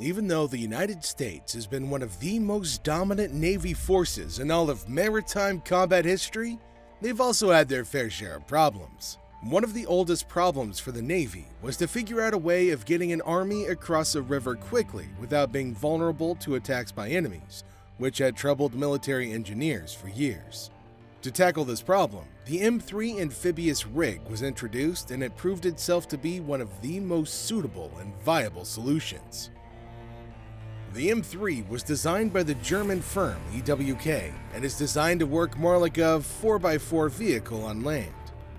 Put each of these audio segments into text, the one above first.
Even though the United States has been one of the most dominant Navy forces in all of maritime combat history, they've also had their fair share of problems. One of the oldest problems for the Navy was to figure out a way of getting an army across a river quickly without being vulnerable to attacks by enemies, which had troubled military engineers for years. To tackle this problem, the M3 amphibious rig was introduced, and it proved itself to be one of the most suitable and viable solutions. The M3 was designed by the German firm EWK and is designed to work more like a 4x4 vehicle on land.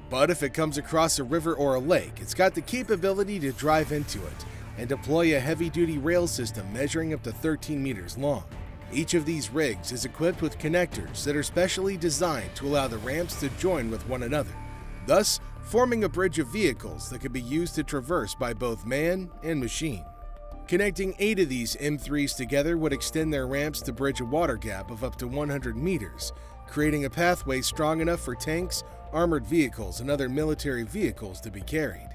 But if it comes across a river or a lake, it's got the capability to drive into it and deploy a heavy-duty rail system measuring up to 13 meters long. Each of these rigs is equipped with connectors that are specially designed to allow the ramps to join with one another, thus forming a bridge of vehicles that can be used to traverse by both man and machine. Connecting 8 of these M3s together would extend their ramps to bridge a water gap of up to 100 meters, creating a pathway strong enough for tanks, armored vehicles, and other military vehicles to be carried.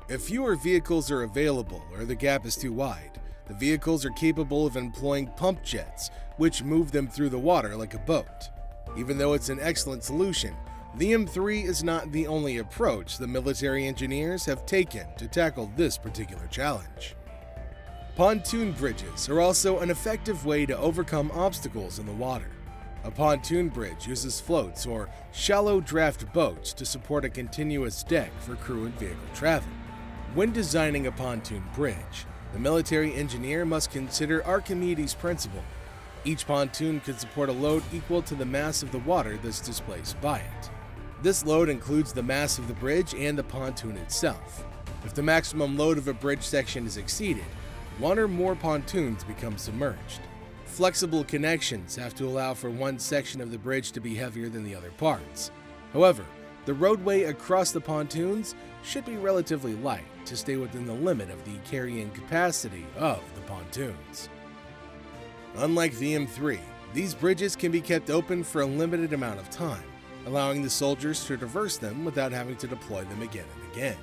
If fewer vehicles are available or the gap is too wide, the vehicles are capable of employing pump jets, which move them through the water like a boat. Even though it's an excellent solution, the M3 is not the only approach the military engineers have taken to tackle this particular challenge. Pontoon bridges are also an effective way to overcome obstacles in the water. A pontoon bridge uses floats or shallow draft boats to support a continuous deck for crew and vehicle travel. When designing a pontoon bridge, the military engineer must consider Archimedes' principle. Each pontoon can support a load equal to the mass of the water that's displaced by it. This load includes the mass of the bridge and the pontoon itself. If the maximum load of a bridge section is exceeded, one or more pontoons become submerged. Flexible connections have to allow for one section of the bridge to be heavier than the other parts. However, the roadway across the pontoons should be relatively light to stay within the limit of the carrying capacity of the pontoons. Unlike the M3, these bridges can be kept open for a limited amount of time, allowing the soldiers to traverse them without having to deploy them again and again.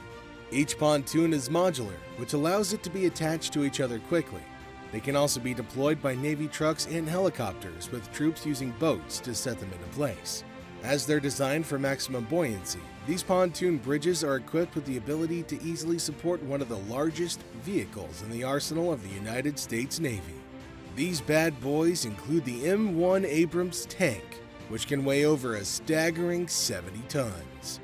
Each pontoon is modular, which allows it to be attached to each other quickly. They can also be deployed by Navy trucks and helicopters, with troops using boats to set them into place. As they're designed for maximum buoyancy, these pontoon bridges are equipped with the ability to easily support one of the largest vehicles in the arsenal of the United States Navy. These bad boys include the M1 Abrams tank, which can weigh over a staggering 70 tons.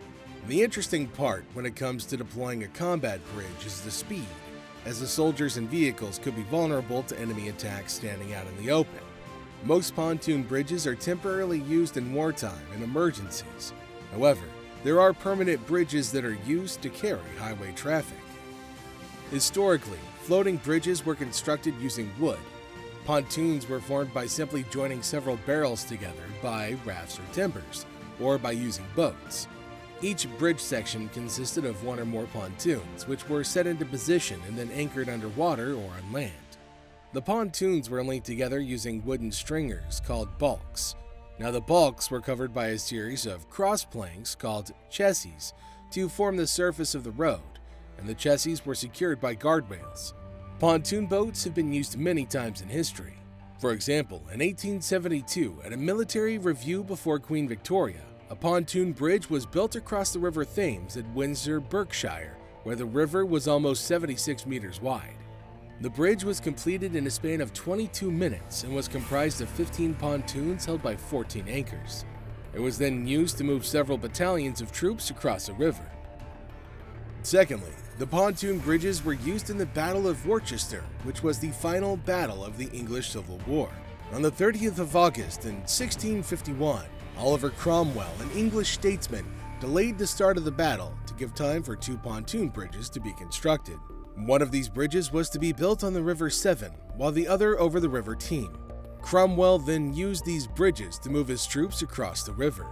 The interesting part when it comes to deploying a combat bridge is the speed, as the soldiers and vehicles could be vulnerable to enemy attacks standing out in the open. Most pontoon bridges are temporarily used in wartime and emergencies. However, there are permanent bridges that are used to carry highway traffic. Historically, floating bridges were constructed using wood. Pontoons were formed by simply joining several barrels together by rafts or timbers, or by using boats. Each bridge section consisted of one or more pontoons, which were set into position and then anchored underwater or on land. The pontoons were linked together using wooden stringers called balks. Now, the balks were covered by a series of cross planks called chassis to form the surface of the road, and the chassis were secured by guardrails. Pontoon boats have been used many times in history. For example, in 1872, at a military review before Queen Victoria, a pontoon bridge was built across the River Thames at Windsor, Berkshire, where the river was almost 76 meters wide. The bridge was completed in a span of 22 minutes and was comprised of 15 pontoons held by 14 anchors. It was then used to move several battalions of troops across a river. Secondly, the pontoon bridges were used in the Battle of Worcester, which was the final battle of the English Civil War. On the 30th of August in 1651, Oliver Cromwell, an English statesman, delayed the start of the battle to give time for 2 pontoon bridges to be constructed. One of these bridges was to be built on the River Severn, while the other over the River Teme. Cromwell then used these bridges to move his troops across the river.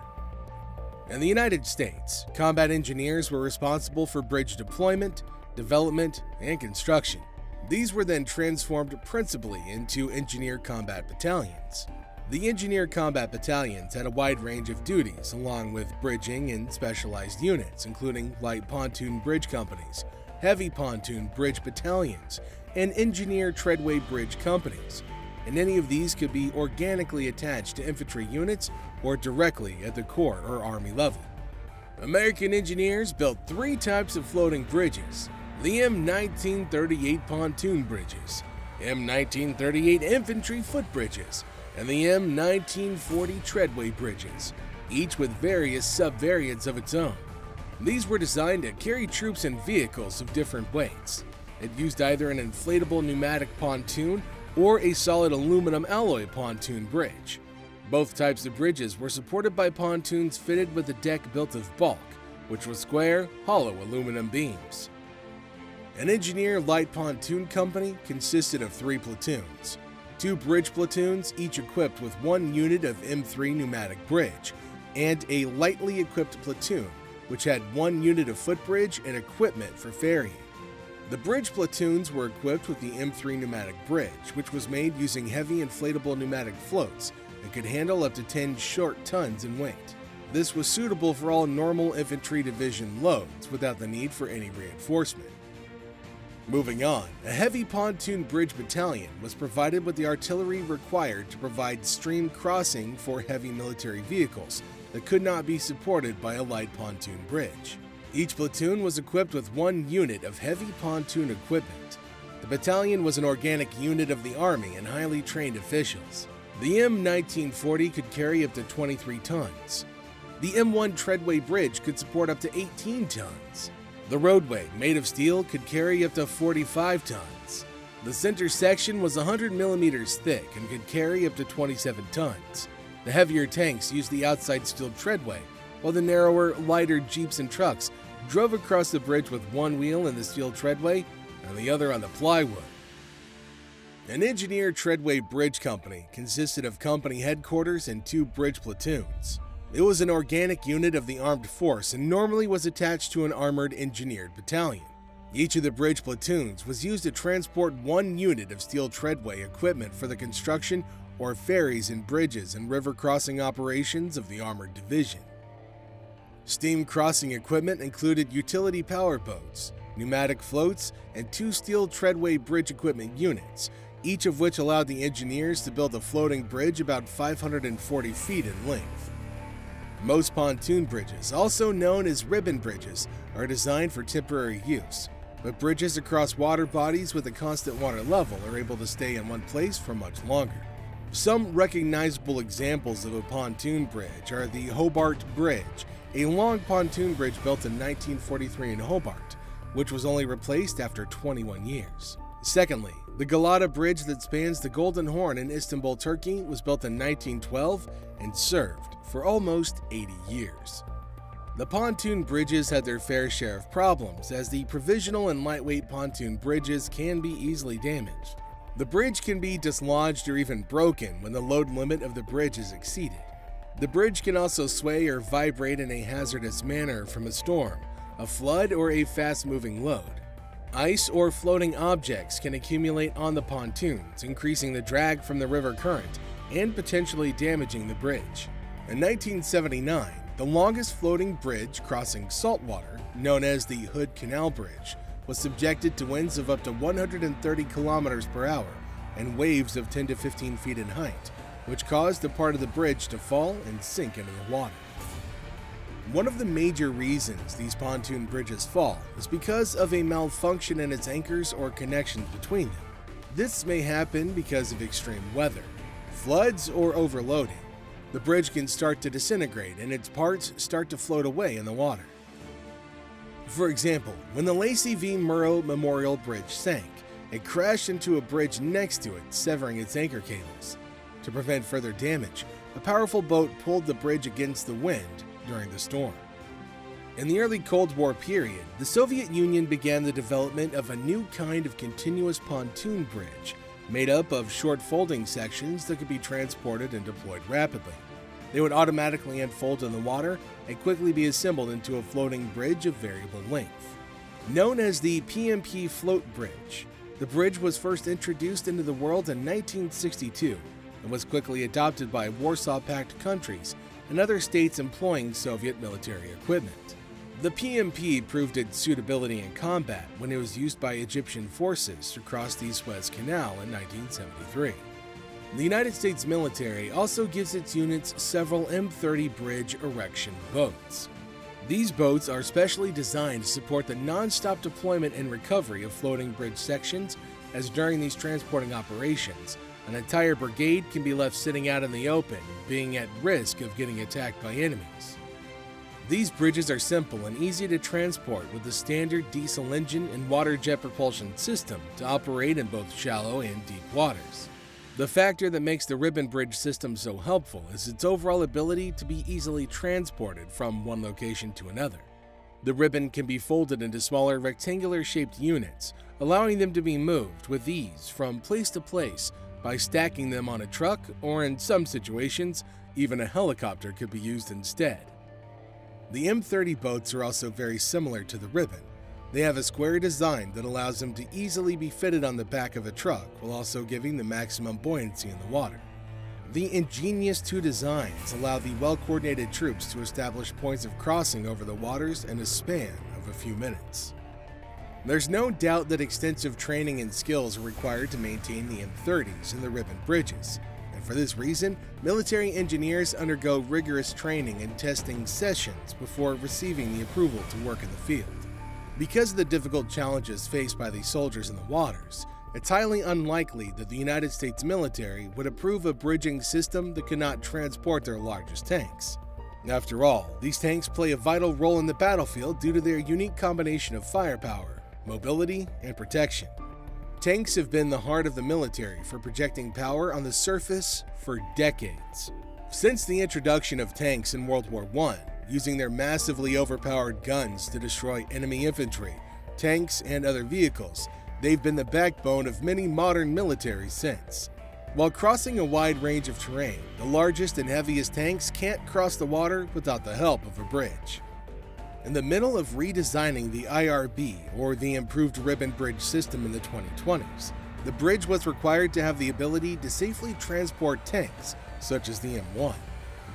In the United States, combat engineers were responsible for bridge deployment, development, and construction. These were then transformed principally into engineer combat battalions. The engineer combat battalions had a wide range of duties, along with bridging and specialized units, including light pontoon bridge companies, heavy pontoon bridge battalions, and engineer treadway bridge companies, and any of these could be organically attached to infantry units or directly at the Corps or Army level. American engineers built three types of floating bridges: the M1938 pontoon bridges, M1938 infantry footbridges, and the M1940 treadway bridges, each with various subvariants of its own. These were designed to carry troops and vehicles of different weights. It used either an inflatable pneumatic pontoon or a solid aluminum alloy pontoon bridge. Both types of bridges were supported by pontoons fitted with a deck built of bulk, which was square, hollow aluminum beams. An engineer light pontoon company consisted of 3 platoons. 2 bridge platoons, each equipped with 1 unit of M3 pneumatic bridge, and a lightly equipped platoon, which had 1 unit of footbridge and equipment for ferrying. The bridge platoons were equipped with the M3 pneumatic bridge, which was made using heavy inflatable pneumatic floats and could handle up to 10 short tons in weight. This was suitable for all normal infantry division loads without the need for any reinforcement. Moving on, a heavy pontoon bridge battalion was provided with the artillery required to provide stream crossing for heavy military vehicles that could not be supported by a light pontoon bridge. Each platoon was equipped with 1 unit of heavy pontoon equipment. The battalion was an organic unit of the Army and highly trained officials. The M1940 could carry up to 23 tons. The M1 treadway bridge could support up to 18 tons. The roadway, made of steel, could carry up to 45 tons. The center section was 100 millimeters thick and could carry up to 27 tons. The heavier tanks used the outside steel treadway, while the narrower, lighter jeeps and trucks drove across the bridge with 1 wheel in the steel treadway and the other on the plywood. An engineer treadway bridge company consisted of company headquarters and 2 bridge platoons. It was an organic unit of the armed force and normally was attached to an armored engineered battalion. Each of the bridge platoons was used to transport 1 unit of steel treadway equipment for the construction or ferries and bridges and river crossing operations of the armored division. Steam crossing equipment included utility power boats, pneumatic floats, and 2 steel treadway bridge equipment units, each of which allowed the engineers to build a floating bridge about 540 feet in length. Most pontoon bridges, also known as ribbon bridges, are designed for temporary use, but bridges across water bodies with a constant water level are able to stay in one place for much longer. Some recognizable examples of a pontoon bridge are the Hobart Bridge, a long pontoon bridge built in 1943 in Hobart, which was only replaced after 21 years. Secondly, the Galata Bridge that spans the Golden Horn in Istanbul, Turkey, was built in 1912 and served for almost 80 years. The pontoon bridges had their fair share of problems, as the provisional and lightweight pontoon bridges can be easily damaged. The bridge can be dislodged or even broken when the load limit of the bridge is exceeded. The bridge can also sway or vibrate in a hazardous manner from a storm, a flood, or a fast-moving load. Ice or floating objects can accumulate on the pontoons, increasing the drag from the river current and potentially damaging the bridge. In 1979, the longest floating bridge crossing saltwater, known as the Hood Canal Bridge, was subjected to winds of up to 130 kilometers per hour and waves of 10 to 15 feet in height, which caused a part of the bridge to fall and sink into the water. One of the major reasons these pontoon bridges fall is because of a malfunction in its anchors or connections between them. This may happen because of extreme weather, floods, or overloading. The bridge can start to disintegrate and its parts start to float away in the water. For example, when the Lacey V. Murrow Memorial Bridge sank, it crashed into a bridge next to it, severing its anchor cables. To prevent further damage, a powerful boat pulled the bridge against the wind during the storm. In the early Cold War period, the Soviet Union began the development of a new kind of continuous pontoon bridge, made up of short folding sections that could be transported and deployed rapidly. They would automatically unfold in the water and quickly be assembled into a floating bridge of variable length. Known as the PMP Float Bridge, the bridge was first introduced into the world in 1962 and was quickly adopted by Warsaw Pact countries and other states employing Soviet military equipment. The PMP proved its suitability in combat when it was used by Egyptian forces to cross the Suez Canal in 1973. The United States military also gives its units several M30 bridge erection boats. These boats are specially designed to support the non-stop deployment and recovery of floating bridge sections, as during these transporting operations, an entire brigade can be left sitting out in the open, being at risk of getting attacked by enemies. These bridges are simple and easy to transport with the standard diesel engine and water jet propulsion system to operate in both shallow and deep waters. The factor that makes the ribbon bridge system so helpful is its overall ability to be easily transported from one location to another. The ribbon can be folded into smaller rectangular-shaped units, allowing them to be moved with ease from place to place by stacking them on a truck, or in some situations, even a helicopter could be used instead. The M30 boats are also very similar to the ribbon. They have a square design that allows them to easily be fitted on the back of a truck while also giving the maximum buoyancy in the water. The ingenious two designs allow the well-coordinated troops to establish points of crossing over the waters in a span of a few minutes. There's no doubt that extensive training and skills are required to maintain the M30s and the ribbon bridges, and for this reason, military engineers undergo rigorous training and testing sessions before receiving the approval to work in the field. Because of the difficult challenges faced by these soldiers in the waters, it's highly unlikely that the United States military would approve a bridging system that could not transport their largest tanks. After all, these tanks play a vital role in the battlefield due to their unique combination of firepower, mobility, and protection. Tanks have been the heart of the military for projecting power on the surface for decades. Since the introduction of tanks in World War I, using their massively overpowered guns to destroy enemy infantry, tanks, and other vehicles, they've been the backbone of many modern militaries since. While crossing a wide range of terrain, the largest and heaviest tanks can't cross the water without the help of a bridge. In the middle of redesigning the IRB, or the Improved Ribbon Bridge System, in the 2020s, the bridge was required to have the ability to safely transport tanks, such as the M1.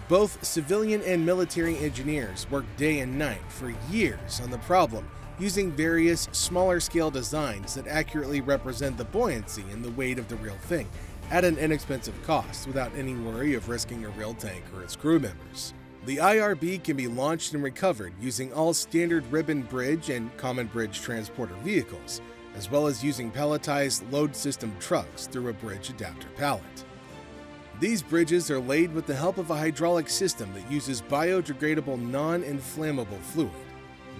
Both civilian and military engineers worked day and night for years on the problem, using various smaller-scale designs that accurately represent the buoyancy and the weight of the real thing, at an inexpensive cost without any worry of risking a real tank or its crew members. The IRB can be launched and recovered using all standard ribbon bridge and common bridge transporter vehicles, as well as using palletized load system trucks through a bridge adapter pallet. These bridges are laid with the help of a hydraulic system that uses biodegradable non-inflammable fluid.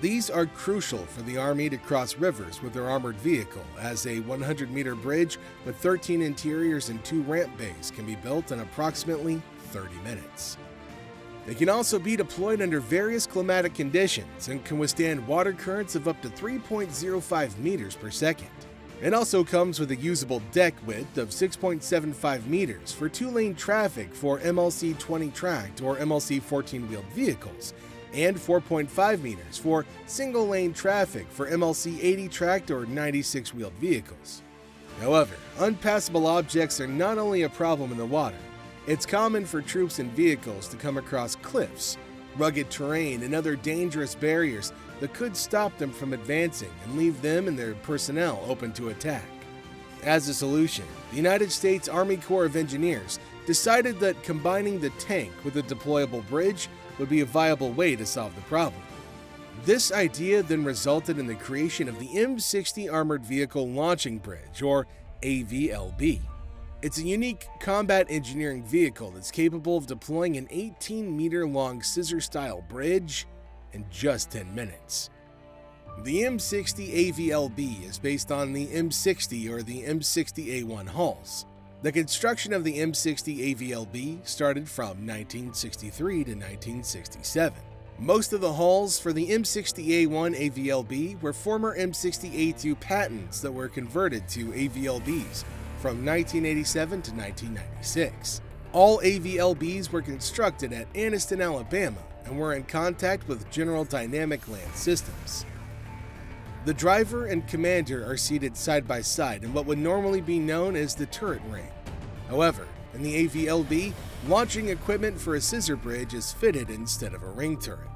These are crucial for the Army to cross rivers with their armored vehicle, as a 100-meter bridge with 13 interiors and 2 ramp bays can be built in approximately 30 minutes. They can also be deployed under various climatic conditions and can withstand water currents of up to 3.05 meters per second. It also comes with a usable deck width of 6.75 meters for 2-lane traffic for MLC 20 tracked or MLC 14-wheeled vehicles, and 4.5 meters for single-lane traffic for MLC 80 tracked or 96-wheeled vehicles. However, unpassable objects are not only a problem in the water. It's common for troops and vehicles to come across cliffs, rugged terrain, and other dangerous barriers that could stop them from advancing and leave them and their personnel open to attack. As a solution, the United States Army Corps of Engineers decided that combining the tank with a deployable bridge would be a viable way to solve the problem. This idea then resulted in the creation of the M60 Armored Vehicle Launching Bridge, or AVLB. It's a unique combat engineering vehicle that's capable of deploying an 18-meter-long scissor-style bridge in just 10 minutes. The M60 AVLB is based on the M60 or the M60A1 hulls. The construction of the M60 AVLB started from 1963 to 1967. Most of the hulls for the M60A1 AVLB were former M60A2 patents that were converted to AVLBs from 1987 to 1996. All AVLBs were constructed at Anniston, Alabama, and were in contact with General Dynamic Land Systems. The driver and commander are seated side by side in what would normally be known as the turret ring. However, in the AVLB, launching equipment for a scissor bridge is fitted instead of a ring turret.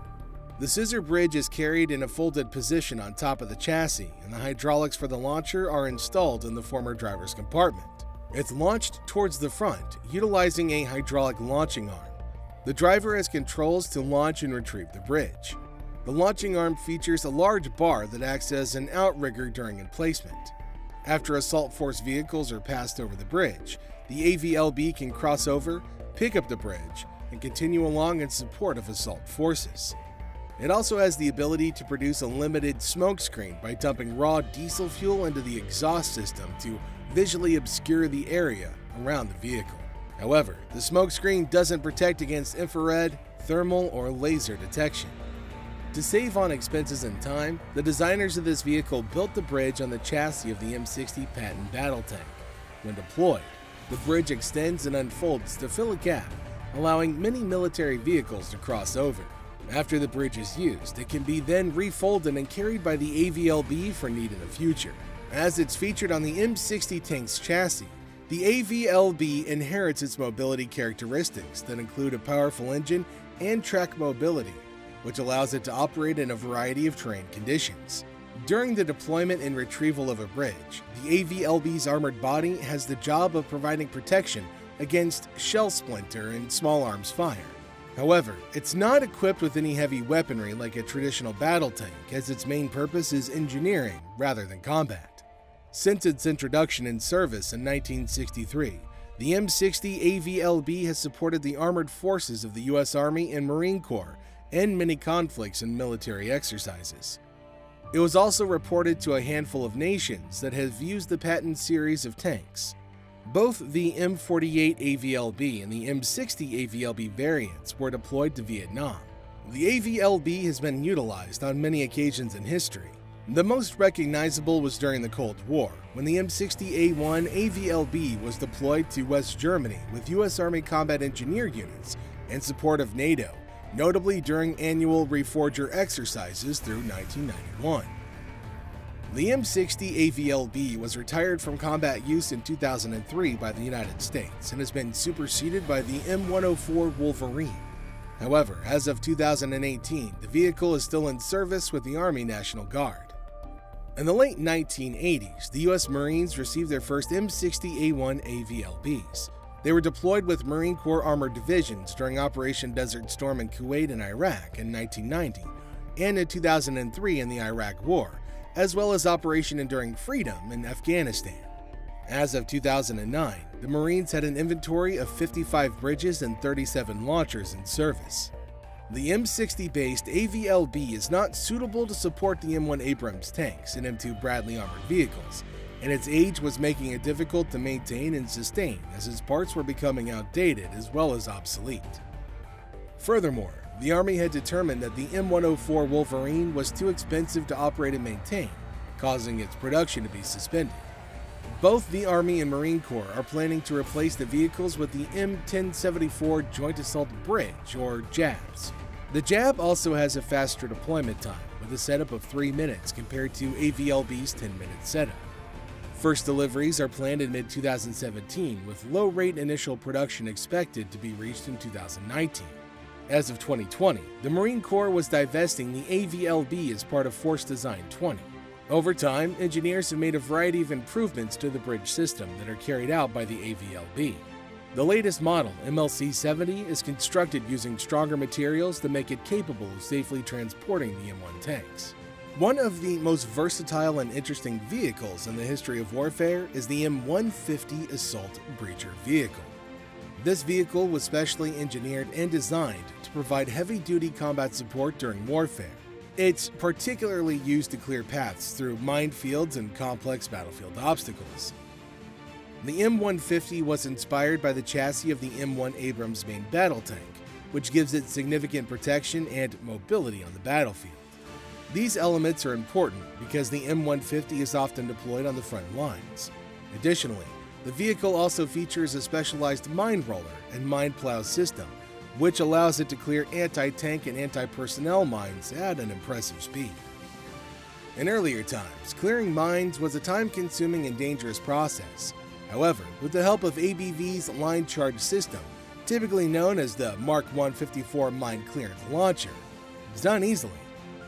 The scissor bridge is carried in a folded position on top of the chassis, and the hydraulics for the launcher are installed in the former driver's compartment. It's launched towards the front, utilizing a hydraulic launching arm. The driver has controls to launch and retrieve the bridge. The launching arm features a large bar that acts as an outrigger during emplacement. After assault force vehicles are passed over the bridge, the AVLB can cross over, pick up the bridge, and continue along in support of assault forces. It also has the ability to produce a limited smoke screen by dumping raw diesel fuel into the exhaust system to visually obscure the area around the vehicle. However, the smoke screen doesn't protect against infrared, thermal, or laser detection. To save on expenses and time, the designers of this vehicle built the bridge on the chassis of the M60 Patton battle tank. When deployed, the bridge extends and unfolds to fill a gap, allowing many military vehicles to cross over. After the bridge is used, it can be then refolded and carried by the AVLB for need in the future. As it's featured on the M60 tank's chassis, the AVLB inherits its mobility characteristics that include a powerful engine and track mobility, which allows it to operate in a variety of terrain conditions. During the deployment and retrieval of a bridge, the AVLB's armored body has the job of providing protection against shell splinter and small arms fire. However, it's not equipped with any heavy weaponry like a traditional battle tank, as its main purpose is engineering rather than combat. Since its introduction in service in 1963, the M60 AVLB has supported the armored forces of the U.S. Army and Marine Corps in many conflicts and military exercises. It was also reported to a handful of nations that have used the Patton series of tanks. Both the M48 AVLB and the M60 AVLB variants were deployed to Vietnam. The AVLB has been utilized on many occasions in history. The most recognizable was during the Cold War, when the M60A1 AVLB was deployed to West Germany with U.S. Army combat engineer units in support of NATO, notably during annual Reforger exercises through 1991. The M60 AVLB was retired from combat use in 2003 by the United States and has been superseded by the M104 Wolverine. However, as of 2018, the vehicle is still in service with the Army National Guard. In the late 1980s, the U.S. Marines received their first M60A1 AVLBs. They were deployed with Marine Corps armored divisions during Operation Desert Storm in Kuwait and Iraq in 1990, and in 2003 in the Iraq War, as well as Operation Enduring Freedom in Afghanistan. As of 2009, the Marines had an inventory of 55 bridges and 37 launchers in service. The M60-based AVLB is not suitable to support the M1 Abrams tanks and M2 Bradley armored vehicles, and its age was making it difficult to maintain and sustain as its parts were becoming outdated as well as obsolete. Furthermore, the Army had determined that the M104 Wolverine was too expensive to operate and maintain, causing its production to be suspended. Both the Army and Marine Corps are planning to replace the vehicles with the M1074 Joint Assault Bridge, or JABs. The JAB also has a faster deployment time, with a setup of 3 minutes compared to AVLB's 10-minute setup. First deliveries are planned in mid-2017, with low-rate initial production expected to be reached in 2019. As of 2020, the Marine Corps was divesting the AVLB as part of Force Design 20. Over time, engineers have made a variety of improvements to the bridge system that are carried out by the AVLB. The latest model, MLC-70, is constructed using stronger materials that make it capable of safely transporting the M1 tanks. One of the most versatile and interesting vehicles in the history of warfare is the M150 Assault Breacher vehicle. This vehicle was specially engineered and designed to provide heavy-duty combat support during warfare. It's particularly used to clear paths through minefields and complex battlefield obstacles. The M150 was inspired by the chassis of the M1 Abrams main battle tank, which gives it significant protection and mobility on the battlefield. These elements are important because the M150 is often deployed on the front lines. Additionally, the vehicle also features a specialized mine roller and mine plow system, which allows it to clear anti-tank and anti-personnel mines at an impressive speed. In earlier times, clearing mines was a time-consuming and dangerous process. However, with the help of ABV's line charge system, typically known as the Mark 154 mine clearance launcher, is done easily.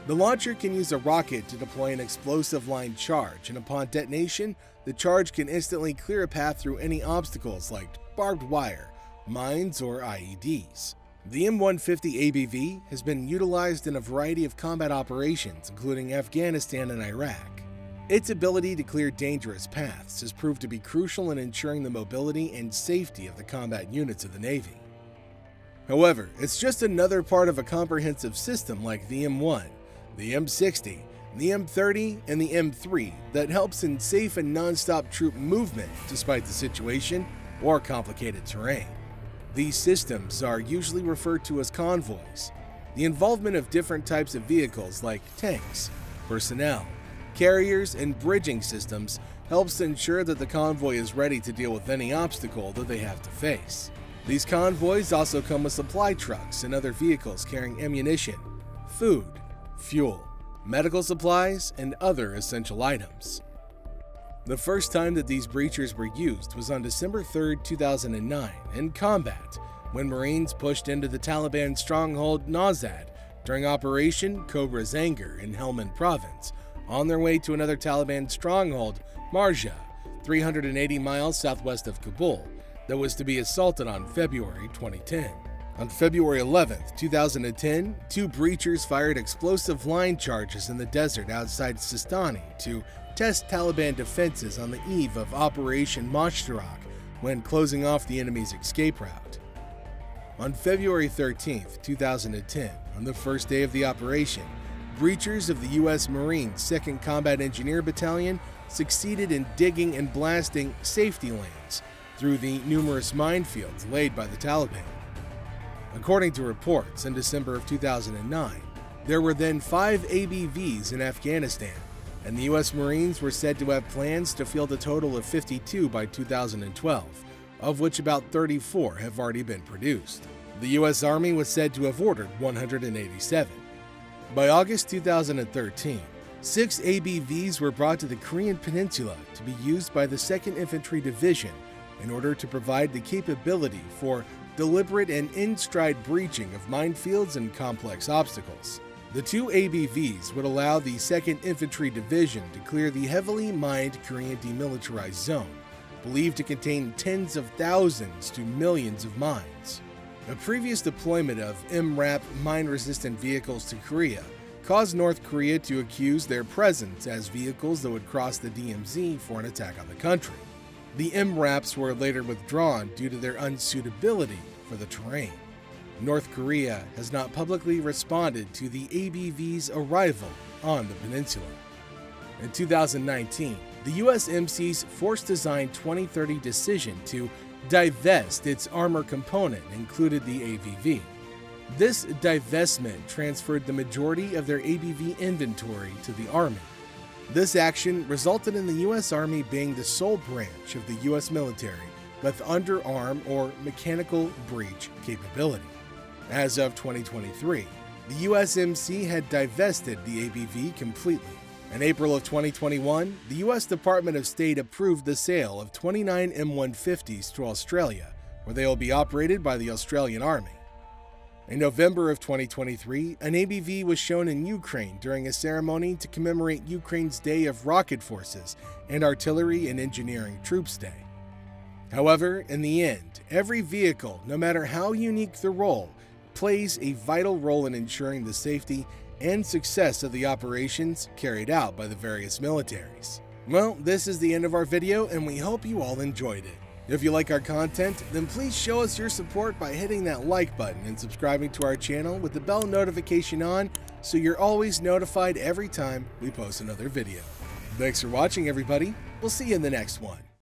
The launcher can use a rocket to deploy an explosive line charge, and upon detonation, the charge can instantly clear a path through any obstacles like barbed wire, mines, or IEDs. The M150 ABV has been utilized in a variety of combat operations, including Afghanistan and Iraq. Its ability to clear dangerous paths has proved to be crucial in ensuring the mobility and safety of the combat units of the Navy. However, it's just another part of a comprehensive system like the M1, the M60, the M30, and the M3 that helps in safe and non-stop troop movement despite the situation or complicated terrain. These systems are usually referred to as convoys. The involvement of different types of vehicles like tanks, personnel, carriers, and bridging systems helps to ensure that the convoy is ready to deal with any obstacle that they have to face. These convoys also come with supply trucks and other vehicles carrying ammunition, food, fuel, medical supplies, and other essential items. The first time that these breachers were used was on December 3, 2009 in combat when Marines pushed into the Taliban stronghold Nawzad during Operation Cobra's Anger in Helmand Province on their way to another Taliban stronghold, Marja, 380 miles southwest of Kabul, that was to be assaulted on February 2010. On February 11, 2010, two breachers fired explosive line charges in the desert outside Sistani to test Taliban defenses on the eve of Operation Moshtarak when closing off the enemy's escape route. On February 13, 2010, on the first day of the operation, breachers of the U.S. Marines 2nd Combat Engineer Battalion succeeded in digging and blasting safety lanes through the numerous minefields laid by the Taliban. According to reports, in December of 2009, there were then 5 ABVs in Afghanistan, and the U.S. Marines were said to have plans to field a total of 52 by 2012, of which about 34 have already been produced. The U.S. Army was said to have ordered 187. By August 2013, 6 ABVs were brought to the Korean Peninsula to be used by the 2nd Infantry Division in order to provide the capability for deliberate and in-stride breaching of minefields and complex obstacles. The 2 ABVs would allow the 2nd Infantry Division to clear the heavily mined Korean demilitarized zone, believed to contain tens of thousands to millions of mines. A previous deployment of MRAP mine-resistant vehicles to Korea caused North Korea to accuse their presence as vehicles that would cross the DMZ for an attack on the country. The MRAPs were later withdrawn due to their unsuitability for the terrain. North Korea has not publicly responded to the ABV's arrival on the peninsula. In 2019, the USMC's Force Design 2030 decision to divest its armor component included the ABV. This divestment transferred the majority of their ABV inventory to the Army. This action resulted in the U.S. Army being the sole branch of the U.S. military with underarm or mechanical breach capability. As of 2023, the USMC had divested the ABV completely. In April of 2021, the U.S. Department of State approved the sale of 29 M150s to Australia, where they will be operated by the Australian Army. In November of 2023, an ABV was shown in Ukraine during a ceremony to commemorate Ukraine's Day of Rocket Forces and Artillery and Engineering Troops Day. However, in the end, every vehicle, no matter how unique the role, plays a vital role in ensuring the safety and success of the operations carried out by the various militaries. Well, this is the end of our video, and we hope you all enjoyed it. If you like our content, then please show us your support by hitting that like button and subscribing to our channel with the bell notification on so you're always notified every time we post another video. Thanks for watching, everybody. We'll see you in the next one.